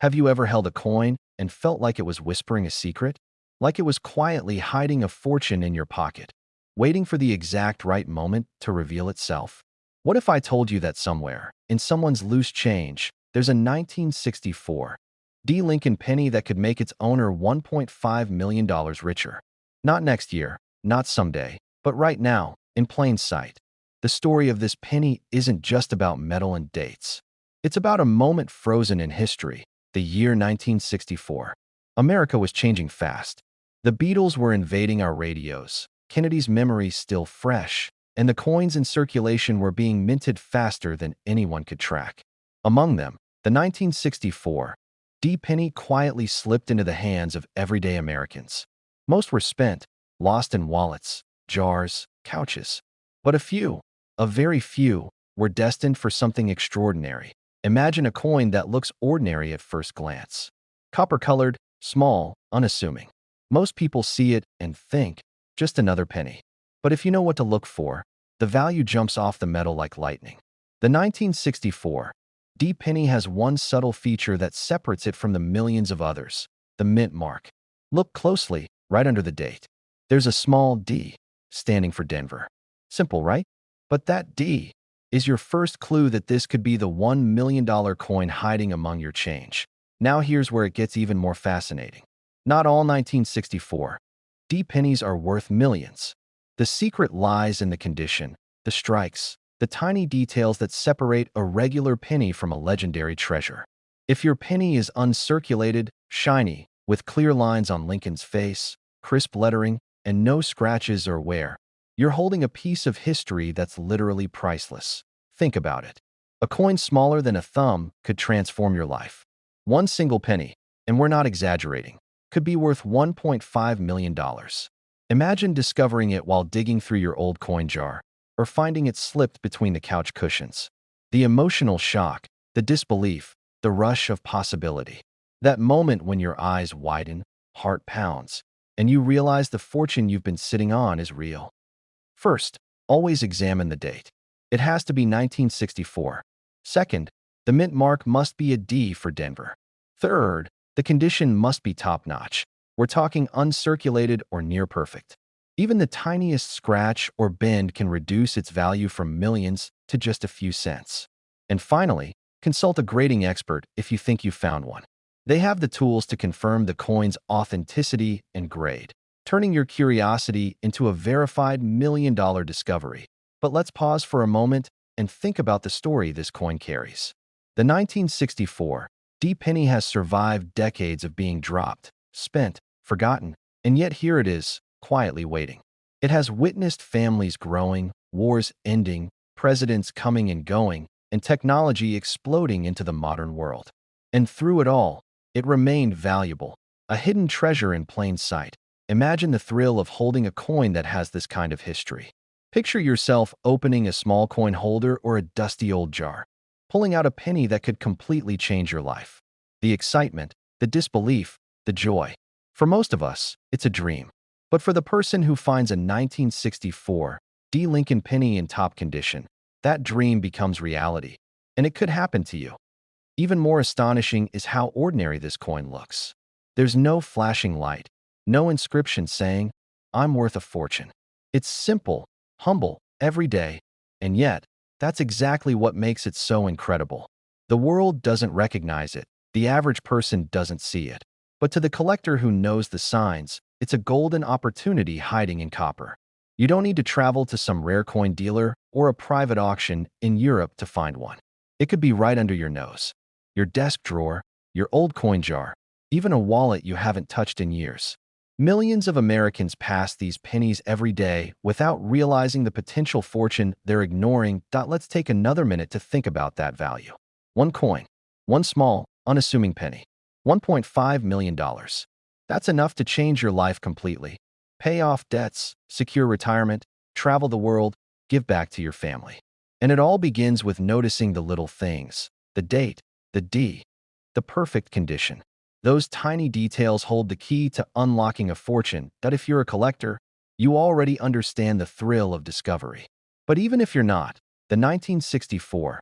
Have you ever held a coin and felt like it was whispering a secret? Like it was quietly hiding a fortune in your pocket, waiting for the exact right moment to reveal itself? What if I told you that somewhere, in someone's loose change, there's a 1964 D. Lincoln penny that could make its owner $1.5 million richer? Not next year, not someday, but right now, in plain sight. The story of this penny isn't just about metal and dates. It's about a moment frozen in history, the year 1964. America was changing fast. The Beatles were invading our radios, Kennedy's memories still fresh, and the coins in circulation were being minted faster than anyone could track. Among them, the 1964 D penny quietly slipped into the hands of everyday Americans. Most were spent, lost in wallets, jars, couches. But a very few, were destined for something extraordinary. Imagine a coin that looks ordinary at first glance. Copper-colored, small, unassuming. Most people see it and think, just another penny. But if you know what to look for, the value jumps off the metal like lightning. The 1964 D penny has one subtle feature that separates it from the millions of others: the mint mark. Look closely, right under the date. There's a small D, standing for Denver. Simple, right? But that D is your first clue that this could be the $1 million coin hiding among your change. Now here's where it gets even more fascinating. Not all 1964 D pennies are worth millions. The secret lies in the condition, the strikes, the tiny details that separate a regular penny from a legendary treasure. If your penny is uncirculated, shiny, with clear lines on Lincoln's face, crisp lettering, and no scratches or wear, you're holding a piece of history that's literally priceless. Think about it. A coin smaller than a thumb could transform your life. One single penny, and we're not exaggerating, could be worth $1.5 million. Imagine discovering it while digging through your old coin jar, or finding it slipped between the couch cushions. The emotional shock, the disbelief, the rush of possibility. That moment when your eyes widen, heart pounds, and you realize the fortune you've been sitting on is real. First, always examine the date. It has to be 1964. Second, the mint mark must be a D for Denver. Third, the condition must be top-notch. We're talking uncirculated or near perfect. Even the tiniest scratch or bend can reduce its value from millions to just a few cents. And finally, consult a grading expert if you think you found one. They have the tools to confirm the coin's authenticity and grade, turning your curiosity into a verified million-dollar discovery. But let's pause for a moment and think about the story this coin carries. The 1964 D penny has survived decades of being dropped, spent, forgotten, and yet here it is, quietly waiting. It has witnessed families growing, wars ending, presidents coming and going, and technology exploding into the modern world. And through it all, it remained valuable, a hidden treasure in plain sight. Imagine the thrill of holding a coin that has this kind of history. Picture yourself opening a small coin holder or a dusty old jar, pulling out a penny that could completely change your life. The excitement, the disbelief, the joy. For most of us, it's a dream. But for the person who finds a 1964 D. Lincoln penny in top condition, that dream becomes reality. And it could happen to you. Even more astonishing is how ordinary this coin looks. There's no flashing light, no inscription saying, "I'm worth a fortune." It's simple, humble, everyday, and yet, that's exactly what makes it so incredible. The world doesn't recognize it, the average person doesn't see it. But to the collector who knows the signs, it's a golden opportunity hiding in copper. You don't need to travel to some rare coin dealer or a private auction in Europe to find one. It could be right under your nose, your desk drawer, your old coin jar, even a wallet you haven't touched in years. Millions of Americans pass these pennies every day without realizing the potential fortune they're ignoring. Let's take another minute to think about that value. One coin, one small, unassuming penny, $1.5 million. That's enough to change your life completely. Pay off debts, secure retirement, travel the world, give back to your family. And it all begins with noticing the little things: the date, the D, the perfect condition. Those tiny details hold the key to unlocking a fortune that, if you're a collector, you already understand the thrill of discovery. But even if you're not, the 1964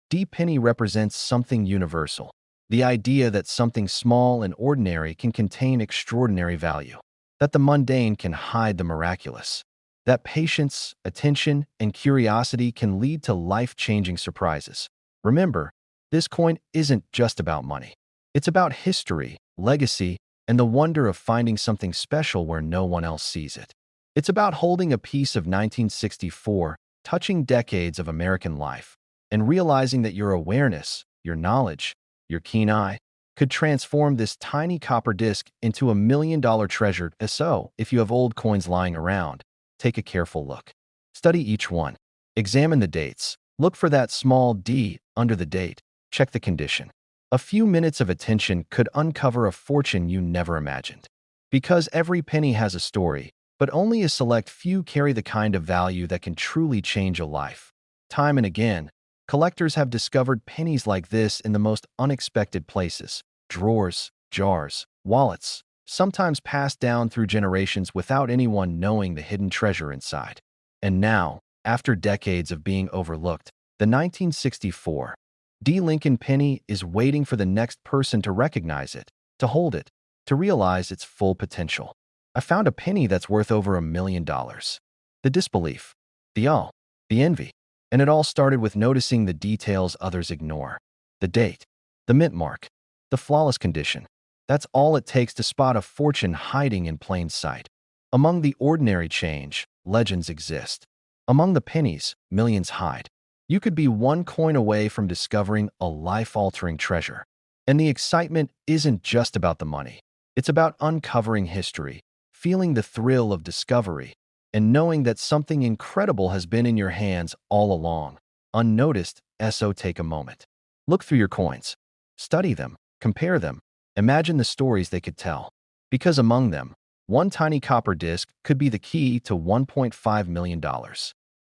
D penny represents something universal. The idea that something small and ordinary can contain extraordinary value, that the mundane can hide the miraculous, that patience, attention, and curiosity can lead to life-changing surprises. Remember, this coin isn't just about money. It's about history, legacy, and the wonder of finding something special where no one else sees it. It's about holding a piece of 1964, touching decades of American life, and realizing that your awareness, your knowledge, your keen eye, could transform this tiny copper disc into $1 million treasure. So, if you have old coins lying around, take a careful look. Study each one. Examine the dates. Look for that small D under the date. Check the condition. A few minutes of attention could uncover a fortune you never imagined. Because every penny has a story, but only a select few carry the kind of value that can truly change a life. Time and again, collectors have discovered pennies like this in the most unexpected places: drawers, jars, wallets, sometimes passed down through generations without anyone knowing the hidden treasure inside. And now, after decades of being overlooked, the 1964 D. Lincoln penny is waiting for the next person to recognize it, to hold it, to realize its full potential. I found a penny that's worth over $1 million. The disbelief, the awe, the envy. And it all started with noticing the details others ignore. The date, the mint mark, the flawless condition. That's all it takes to spot a fortune hiding in plain sight. Among the ordinary change, legends exist. Among the pennies, millions hide. You could be one coin away from discovering a life-altering treasure. And the excitement isn't just about the money. It's about uncovering history, feeling the thrill of discovery, and knowing that something incredible has been in your hands all along, unnoticed. So take a moment. Look through your coins. Study them, compare them, imagine the stories they could tell. Because among them, one tiny copper disc could be the key to $1.5 million.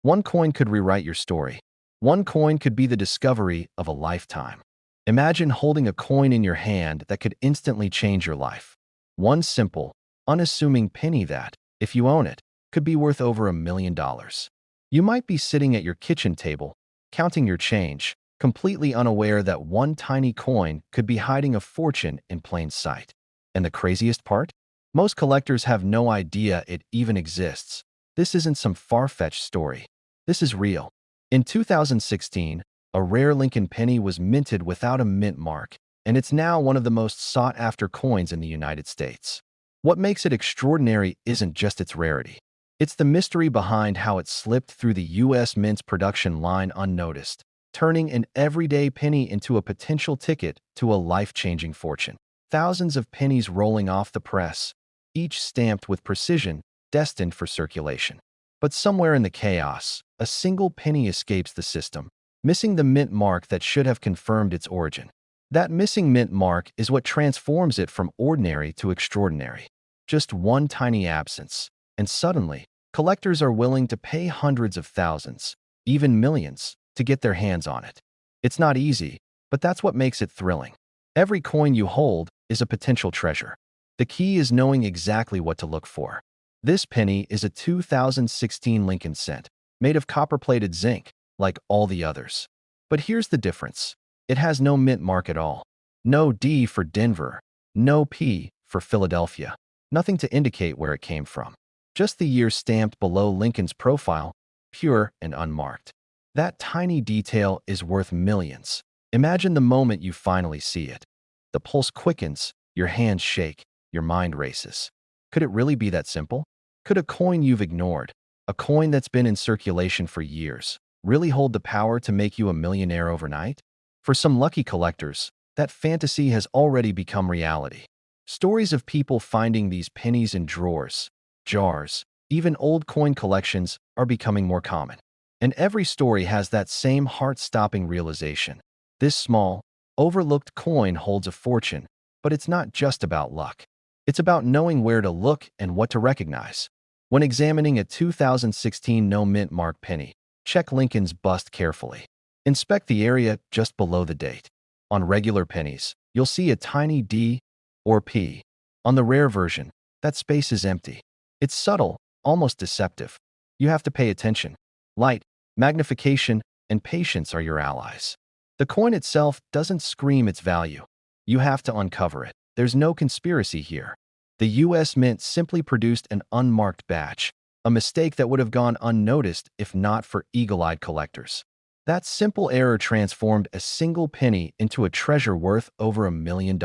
One coin could rewrite your story. One coin could be the discovery of a lifetime. Imagine holding a coin in your hand that could instantly change your life. One simple, unassuming penny that, if you own it, could be worth over $1 million. You might be sitting at your kitchen table, counting your change, completely unaware that one tiny coin could be hiding a fortune in plain sight. And the craziest part? Most collectors have no idea it even exists. This isn't some far-fetched story. This is real. In 2016, a rare Lincoln penny was minted without a mint mark, and it's now one of the most sought-after coins in the United States. What makes it extraordinary isn't just its rarity. It's the mystery behind how it slipped through the U.S. Mint's production line unnoticed, turning an everyday penny into a potential ticket to a life-changing fortune. Thousands of pennies rolling off the press, each stamped with precision, destined for circulation. But somewhere in the chaos, a single penny escapes the system, missing the mint mark that should have confirmed its origin. That missing mint mark is what transforms it from ordinary to extraordinary. Just one tiny absence, and suddenly, collectors are willing to pay hundreds of thousands, even millions, to get their hands on it. It's not easy, but that's what makes it thrilling. Every coin you hold is a potential treasure. The key is knowing exactly what to look for. This penny is a 2016 Lincoln cent, made of copper-plated zinc, like all the others. But here's the difference. It has no mint mark at all. No D for Denver. No P for Philadelphia. Nothing to indicate where it came from. Just the year stamped below Lincoln's profile, pure and unmarked. That tiny detail is worth millions. Imagine the moment you finally see it. The pulse quickens, your hands shake, your mind races. Could it really be that simple? Could a coin you've ignored, a coin that's been in circulation for years, really hold the power to make you a millionaire overnight? For some lucky collectors, that fantasy has already become reality. Stories of people finding these pennies in drawers, jars, even old coin collections are becoming more common. And every story has that same heart-stopping realization. This small, overlooked coin holds a fortune, but it's not just about luck. It's about knowing where to look and what to recognize. When examining a 2016 no mint mark penny, check Lincoln's bust carefully. Inspect the area just below the date. On regular pennies, you'll see a tiny D or P. On the rare version, that space is empty. It's subtle, almost deceptive. You have to pay attention. Light, magnification, and patience are your allies. The coin itself doesn't scream its value. You have to uncover it. There's no conspiracy here. The U.S. Mint simply produced an unmarked batch, a mistake that would have gone unnoticed if not for eagle-eyed collectors. That simple error transformed a single penny into a treasure worth over $1 million.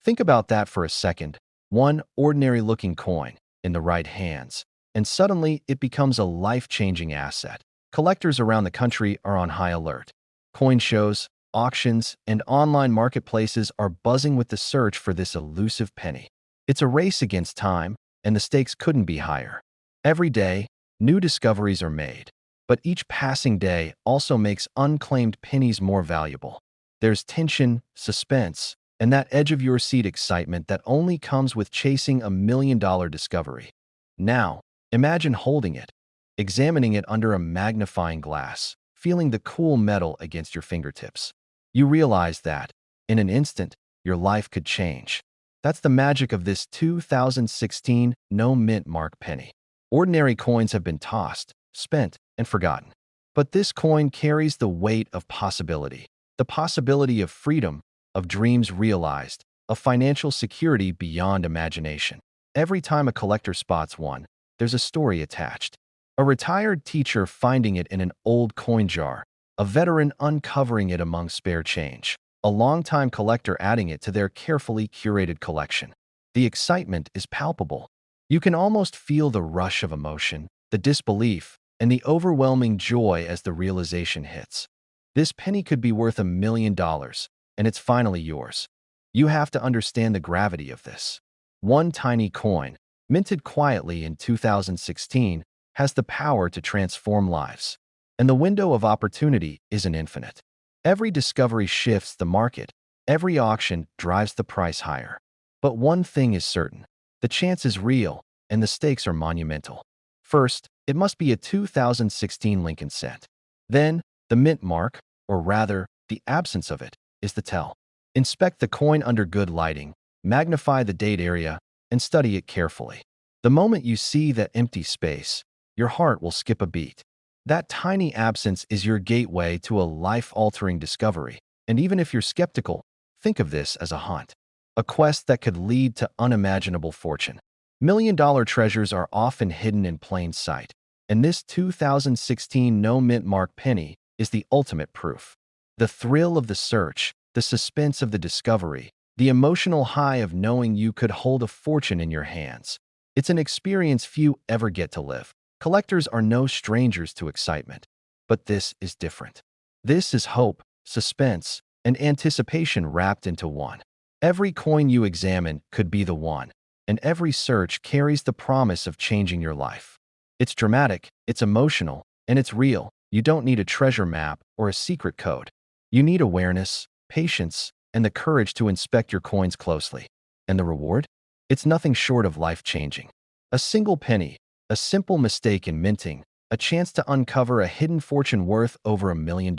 Think about that for a second. One ordinary-looking coin in the right hands, and suddenly it becomes a life-changing asset. Collectors around the country are on high alert. Coin shows, auctions, and online marketplaces are buzzing with the search for this elusive penny. It's a race against time, and the stakes couldn't be higher. Every day, new discoveries are made, but each passing day also makes unclaimed pennies more valuable. There's tension, suspense, and that edge-of-your-seat excitement that only comes with chasing a million-dollar discovery. Now, imagine holding it, examining it under a magnifying glass, feeling the cool metal against your fingertips. You realize that, in an instant, your life could change. That's the magic of this 2016 no-mint mark penny. Ordinary coins have been tossed, spent, and forgotten. But this coin carries the weight of possibility. The possibility of freedom, of dreams realized, of financial security beyond imagination. Every time a collector spots one, there's a story attached. A retired teacher finding it in an old coin jar, a veteran uncovering it among spare change, a longtime collector adding it to their carefully curated collection. The excitement is palpable. You can almost feel the rush of emotion, the disbelief, and the overwhelming joy as the realization hits. This penny could be worth $1 million, and it's finally yours. You have to understand the gravity of this. One tiny coin, minted quietly in 2016, has the power to transform lives. And the window of opportunity isn't infinite. Every discovery shifts the market. Every auction drives the price higher. But one thing is certain. The chance is real, and the stakes are monumental. First, it must be a 2016 Lincoln cent. Then, the mint mark, or rather, the absence of it, is the tell. Inspect the coin under good lighting, magnify the date area, and study it carefully. The moment you see that empty space, your heart will skip a beat. That tiny absence is your gateway to a life-altering discovery. And even if you're skeptical, think of this as a hunt. A quest that could lead to unimaginable fortune. Million-dollar treasures are often hidden in plain sight. And this 2016 no-mint mark penny is the ultimate proof. The thrill of the search, the suspense of the discovery, the emotional high of knowing you could hold a fortune in your hands. It's an experience few ever get to live. Collectors are no strangers to excitement. But this is different. This is hope, suspense, and anticipation wrapped into one. Every coin you examine could be the one, and every search carries the promise of changing your life. It's dramatic, it's emotional, and it's real. You don't need a treasure map or a secret code. You need awareness, patience, and the courage to inspect your coins closely. And the reward? It's nothing short of life-changing. A single penny, a simple mistake in minting, a chance to uncover a hidden fortune worth over $1 million.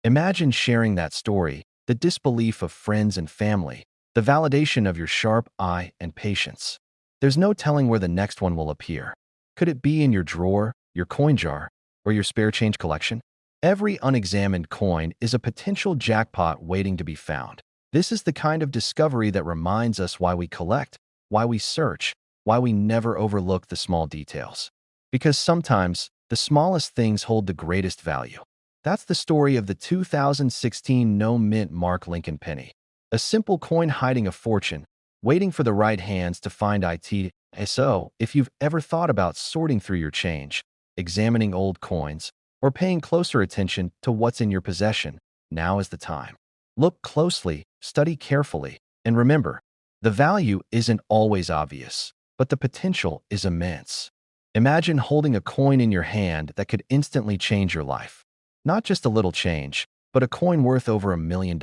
Imagine sharing that story, the disbelief of friends and family, the validation of your sharp eye and patience. There's no telling where the next one will appear. Could it be in your drawer, your coin jar, or your spare change collection? Every unexamined coin is a potential jackpot waiting to be found. This is the kind of discovery that reminds us why we collect, why we search, why we never overlook the small details. Because sometimes, the smallest things hold the greatest value. That's the story of the 2016 no-mint mark Lincoln penny. A simple coin hiding a fortune, waiting for the right hands to find it. So, if you've ever thought about sorting through your change, examining old coins, or paying closer attention to what's in your possession, now is the time. Look closely, study carefully, and remember, the value isn't always obvious, but the potential is immense. Imagine holding a coin in your hand that could instantly change your life. Not just a little change, but a coin worth over $1 million.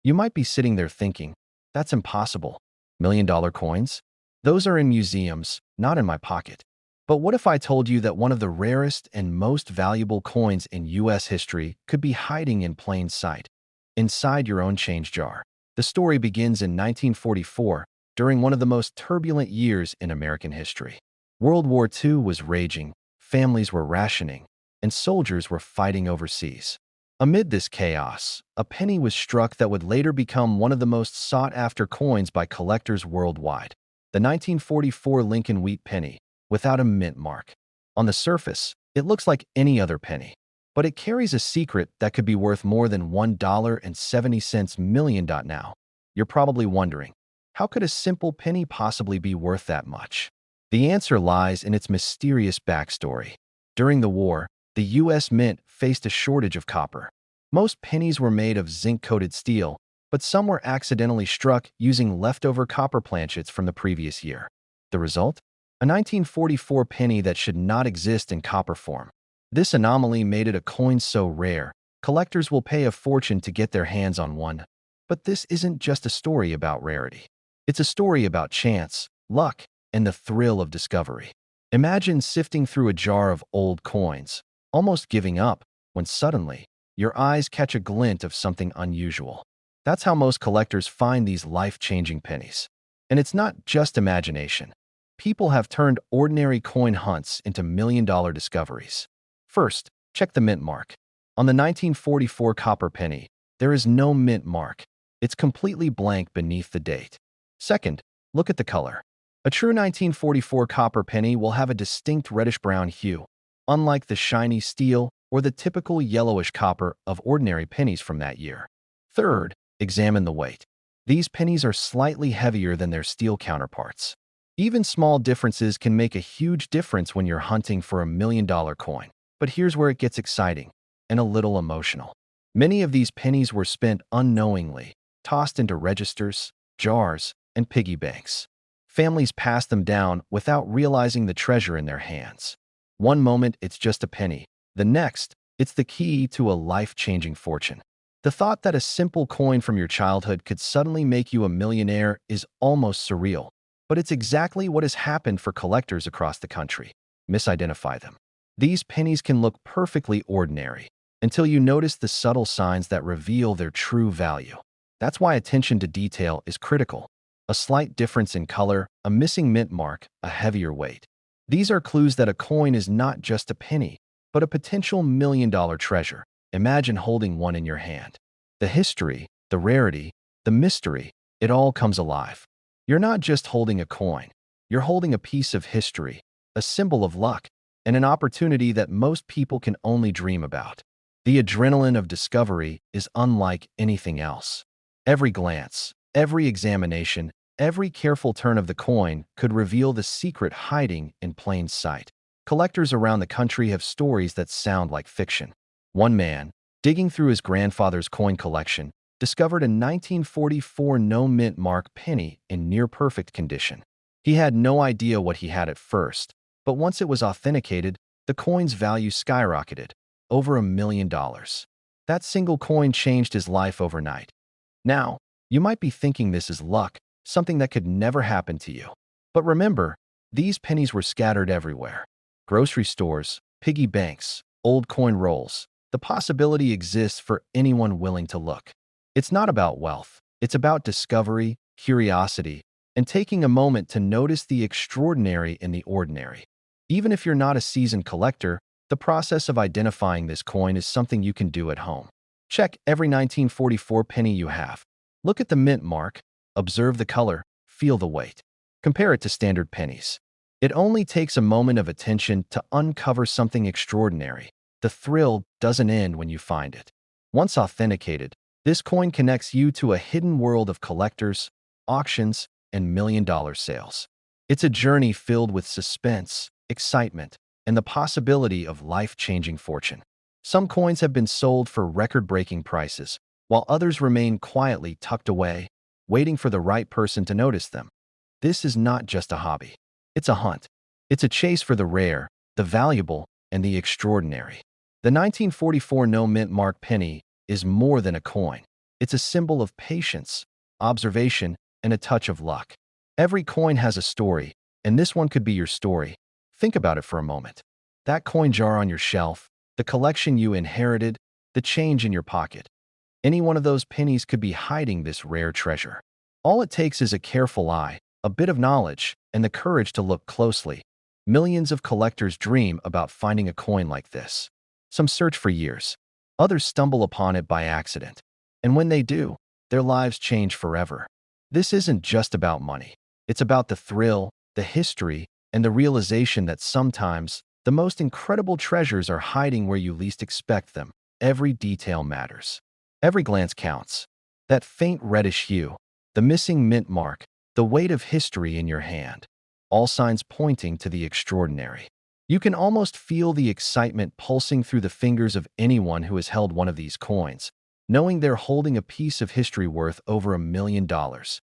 You might be sitting there thinking, that's impossible. $1 million coins? Those are in museums, not in my pocket. But what if I told you that one of the rarest and most valuable coins in U.S. history could be hiding in plain sight, inside your own change jar? The story begins in 1944, during one of the most turbulent years in American history. World War II was raging, families were rationing, and soldiers were fighting overseas. Amid this chaos, a penny was struck that would later become one of the most sought-after coins by collectors worldwide. The 1944 Lincoln Wheat penny, without a mint mark. On the surface, it looks like any other penny, but it carries a secret that could be worth more than $1.70 million. Now, you're probably wondering, how could a simple penny possibly be worth that much? The answer lies in its mysterious backstory. During the war, the U.S. Mint faced a shortage of copper. Most pennies were made of zinc-coated steel, but some were accidentally struck using leftover copper planchets from the previous year. The result? A 1944 penny that should not exist in copper form. This anomaly made it a coin so rare, collectors will pay a fortune to get their hands on one. But this isn't just a story about rarity. It's a story about chance, luck, and the thrill of discovery. Imagine sifting through a jar of old coins, almost giving up, when suddenly, your eyes catch a glint of something unusual. That's how most collectors find these life-changing pennies. And it's not just imagination. People have turned ordinary coin hunts into million-dollar discoveries. First, check the mint mark. On the 1944 copper penny, there is no mint mark. It's completely blank beneath the date. Second, look at the color. A true 1944 copper penny will have a distinct reddish-brown hue, unlike the shiny steel or the typical yellowish copper of ordinary pennies from that year. Third, examine the weight. These pennies are slightly heavier than their steel counterparts. Even small differences can make a huge difference when you're hunting for a million-dollar coin. But here's where it gets exciting and a little emotional. Many of these pennies were spent unknowingly, tossed into registers, jars, and piggy banks. Families pass them down without realizing the treasure in their hands. One moment, it's just a penny. The next, it's the key to a life-changing fortune. The thought that a simple coin from your childhood could suddenly make you a millionaire is almost surreal. But it's exactly what has happened for collectors across the country. Misidentify them. These pennies can look perfectly ordinary until you notice the subtle signs that reveal their true value. That's why attention to detail is critical. A slight difference in color, a missing mint mark, a heavier weight. These are clues that a coin is not just a penny, but a potential million-dollar treasure. Imagine holding one in your hand. The history, the rarity, the mystery, it all comes alive. You're not just holding a coin. You're holding a piece of history, a symbol of luck, and an opportunity that most people can only dream about. The adrenaline of discovery is unlike anything else. Every glance, every examination, every careful turn of the coin could reveal the secret hiding in plain sight. Collectors around the country have stories that sound like fiction. One man, digging through his grandfather's coin collection, discovered a 1944 no-mint mark penny in near-perfect condition. He had no idea what he had at first, but once it was authenticated, the coin's value skyrocketed, over $1 million. That single coin changed his life overnight. Now, you might be thinking this is luck, something that could never happen to you. But remember, these pennies were scattered everywhere. Grocery stores, piggy banks, old coin rolls. The possibility exists for anyone willing to look. It's not about wealth. It's about discovery, curiosity, and taking a moment to notice the extraordinary in the ordinary. Even if you're not a seasoned collector, the process of identifying this coin is something you can do at home. Check every 1944 penny you have. Look at the mint mark, observe the color, feel the weight. Compare it to standard pennies. It only takes a moment of attention to uncover something extraordinary. The thrill doesn't end when you find it. Once authenticated, this coin connects you to a hidden world of collectors, auctions, and million-dollar sales. It's a journey filled with suspense, excitement, and the possibility of life-changing fortune. Some coins have been sold for record-breaking prices, while others remain quietly tucked away, waiting for the right person to notice them. This is not just a hobby. It's a hunt. It's a chase for the rare, the valuable, and the extraordinary. The 1944 no-mint mark penny is more than a coin. It's a symbol of patience, observation, and a touch of luck. Every coin has a story, and this one could be your story. Think about it for a moment. That coin jar on your shelf, the collection you inherited, the change in your pocket. Any one of those pennies could be hiding this rare treasure. All it takes is a careful eye, a bit of knowledge, and the courage to look closely. Millions of collectors dream about finding a coin like this. Some search for years. Others stumble upon it by accident. And when they do, their lives change forever. This isn't just about money. It's about the thrill, the history, and the realization that sometimes the most incredible treasures are hiding where you least expect them. Every detail matters. Every glance counts. That faint reddish hue, the missing mint mark, the weight of history in your hand. All signs pointing to the extraordinary. You can almost feel the excitement pulsing through the fingers of anyone who has held one of these coins, knowing they're holding a piece of history worth over $1 million.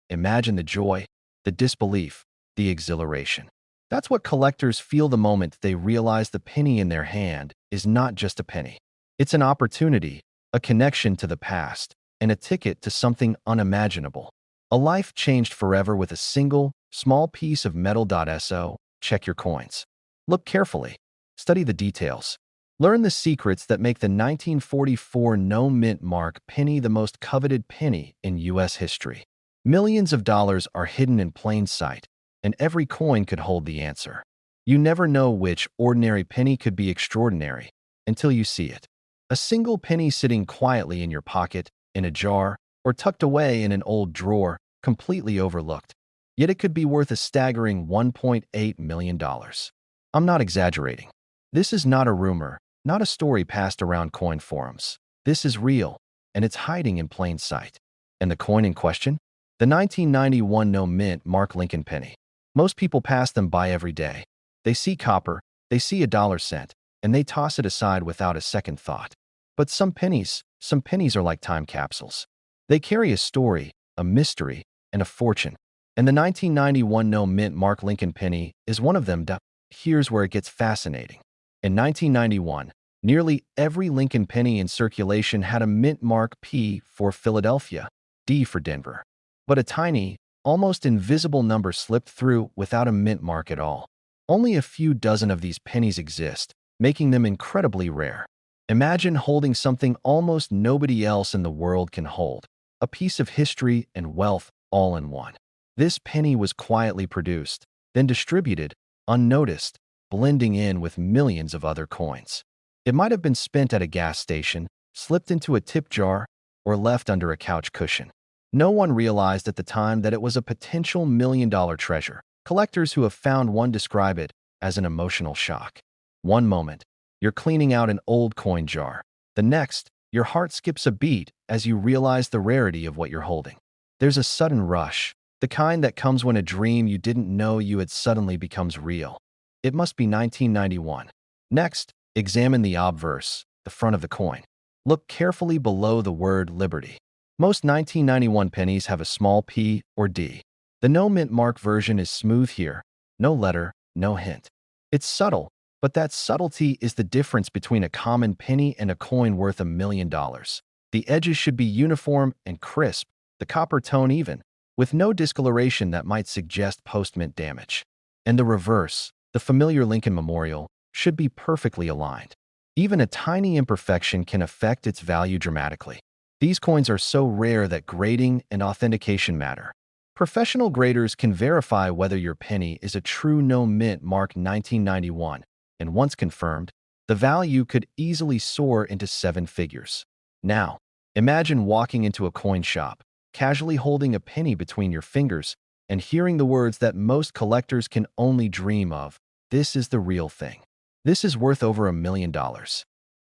Imagine the joy, the disbelief, the exhilaration. That's what collectors feel the moment they realize the penny in their hand is not just a penny. It's an opportunity, a connection to the past, and a ticket to something unimaginable. A life changed forever with a single, small piece of metal. So, check your coins. Look carefully. Study the details. Learn the secrets that make the 1944 no mint mark penny the most coveted penny in U.S. history. Millions of dollars are hidden in plain sight, and every coin could hold the answer. You never know which ordinary penny could be extraordinary until you see it. A single penny sitting quietly in your pocket, in a jar, or tucked away in an old drawer, completely overlooked. Yet it could be worth a staggering $1.8 million. I'm not exaggerating. This is not a rumor, not a story passed around coin forums. This is real, and it's hiding in plain sight. And the coin in question? The 1991 no mint mark Lincoln penny. Most people pass them by every day. They see copper, they see a dollar cent, and they toss it aside without a second thought. But some pennies are like time capsules. They carry a story, a mystery, and a fortune. And the 1991 no mint mark Lincoln penny is one of them. Here's where it gets fascinating. In 1991, nearly every Lincoln penny in circulation had a mint mark P for Philadelphia, D for Denver. But a tiny, almost invisible number slipped through without a mint mark at all. Only a few dozen of these pennies exist, making them incredibly rare. Imagine holding something almost nobody else in the world can hold, a piece of history and wealth all in one. This penny was quietly produced, then distributed, unnoticed, blending in with millions of other coins. It might have been spent at a gas station, slipped into a tip jar, or left under a couch cushion. No one realized at the time that it was a potential million-dollar treasure. Collectors who have found one describe it as an emotional shock. One moment, you're cleaning out an old coin jar. The next, your heart skips a beat as you realize the rarity of what you're holding. There's a sudden rush, the kind that comes when a dream you didn't know you had suddenly becomes real. It must be 1991. Next, examine the obverse, the front of the coin. Look carefully below the word Liberty. Most 1991 pennies have a small P or D. The no mint mark version is smooth here, no letter, no hint. It's subtle, but that subtlety is the difference between a common penny and a coin worth $1 million. The edges should be uniform and crisp, the copper tone even, with no discoloration that might suggest post-mint damage. And the reverse, the familiar Lincoln Memorial, should be perfectly aligned. Even a tiny imperfection can affect its value dramatically. These coins are so rare that grading and authentication matter. Professional graders can verify whether your penny is a true no mint mark 1991, and once confirmed, the value could easily soar into seven figures. Now, imagine walking into a coin shop, casually holding a penny between your fingers, and hearing the words that most collectors can only dream of. This is the real thing. This is worth over $1 million.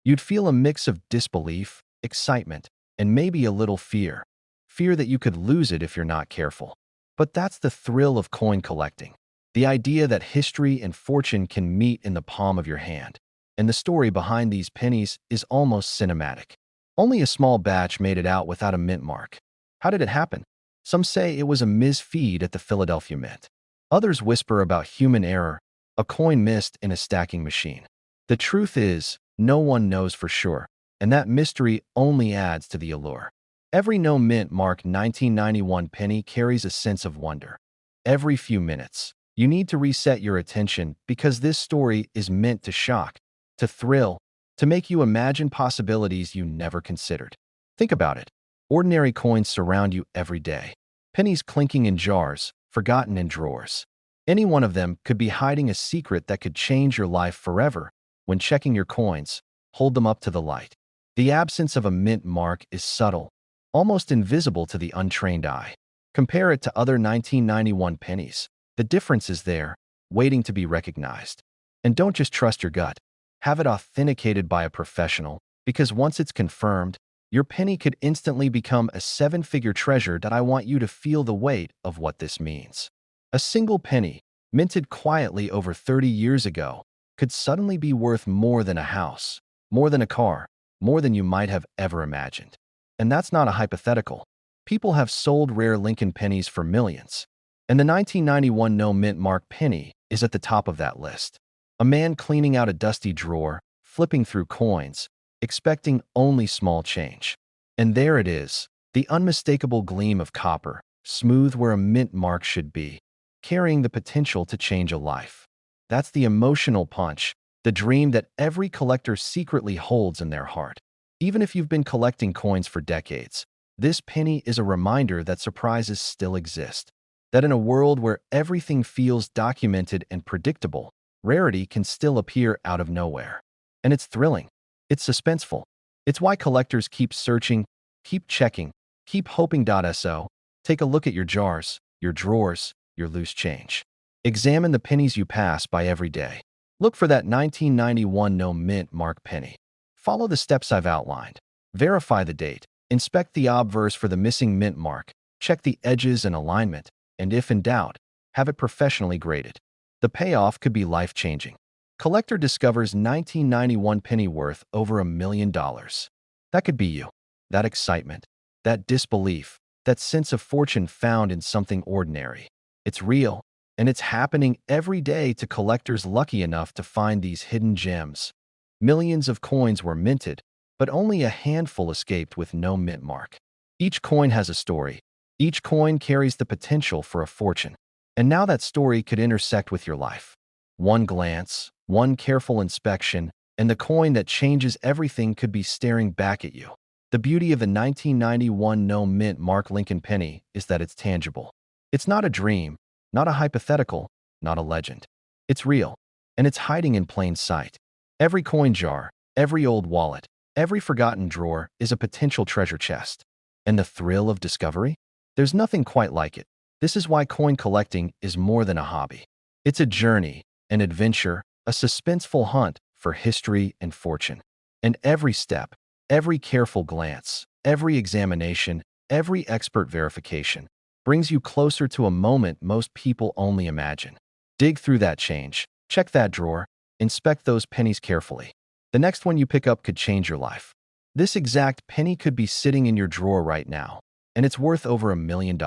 You'd feel a mix of disbelief, excitement, and maybe a little fear. Fear that you could lose it if you're not careful. But that's the thrill of coin collecting. The idea that history and fortune can meet in the palm of your hand. And the story behind these pennies is almost cinematic. Only a small batch made it out without a mint mark. How did it happen? Some say it was a misfeed at the Philadelphia Mint. Others whisper about human error, a coin missed in a stacking machine. The truth is, no one knows for sure, and that mystery only adds to the allure. Every no mint mark 1991 penny carries a sense of wonder. Every few minutes, you need to reset your attention because this story is meant to shock, to thrill, to make you imagine possibilities you never considered. Think about it. Ordinary coins surround you every day. Pennies clinking in jars, forgotten in drawers. Any one of them could be hiding a secret that could change your life forever. When checking your coins, hold them up to the light. The absence of a mint mark is subtle, almost invisible to the untrained eye. Compare it to other 1991 pennies. The difference is there, waiting to be recognized. And don't just trust your gut. Have it authenticated by a professional, because once it's confirmed, your penny could instantly become a seven-figure treasure that I want you to feel the weight of what this means. A single penny, minted quietly over 30 years ago, could suddenly be worth more than a house, more than a car, more than you might have ever imagined. And that's not a hypothetical. People have sold rare Lincoln pennies for millions. And the 1991 no mint mark penny is at the top of that list. A man cleaning out a dusty drawer, flipping through coins, expecting only small change. And there it is, the unmistakable gleam of copper, smooth where a mint mark should be, carrying the potential to change a life. That's the emotional punch, the dream that every collector secretly holds in their heart. Even if you've been collecting coins for decades, this penny is a reminder that surprises still exist. That in a world where everything feels documented and predictable, rarity can still appear out of nowhere. And it's thrilling. It's suspenseful. It's why collectors keep searching, keep checking, keep hoping. So, take a look at your jars, your drawers, your loose change. Examine the pennies you pass by every day. Look for that 1991 no mint mark penny. Follow the steps I've outlined. Verify the date. Inspect the obverse for the missing mint mark. Check the edges and alignment. And if in doubt, have it professionally graded. The payoff could be life-changing. Collector discovers 1991 penny worth over $1 million. That could be you. That excitement, that disbelief, that sense of fortune found in something ordinary. It's real, and it's happening every day to collectors lucky enough to find these hidden gems. Millions of coins were minted, but only a handful escaped with no mint mark. Each coin has a story. Each coin carries the potential for a fortune. And now that story could intersect with your life. One glance, one careful inspection, and the coin that changes everything could be staring back at you. The beauty of the 1991 no mint mark Lincoln penny is that it's tangible. It's not a dream, not a hypothetical, not a legend. It's real, and it's hiding in plain sight. Every coin jar, every old wallet, every forgotten drawer is a potential treasure chest. And the thrill of discovery? There's nothing quite like it. This is why coin collecting is more than a hobby. It's a journey, an adventure, a suspenseful hunt for history and fortune. And every step, every careful glance, every examination, every expert verification brings you closer to a moment most people only imagine. Dig through that change, check that drawer, inspect those pennies carefully. The next one you pick up could change your life. This exact penny could be sitting in your drawer right now, and it's worth over $1 million.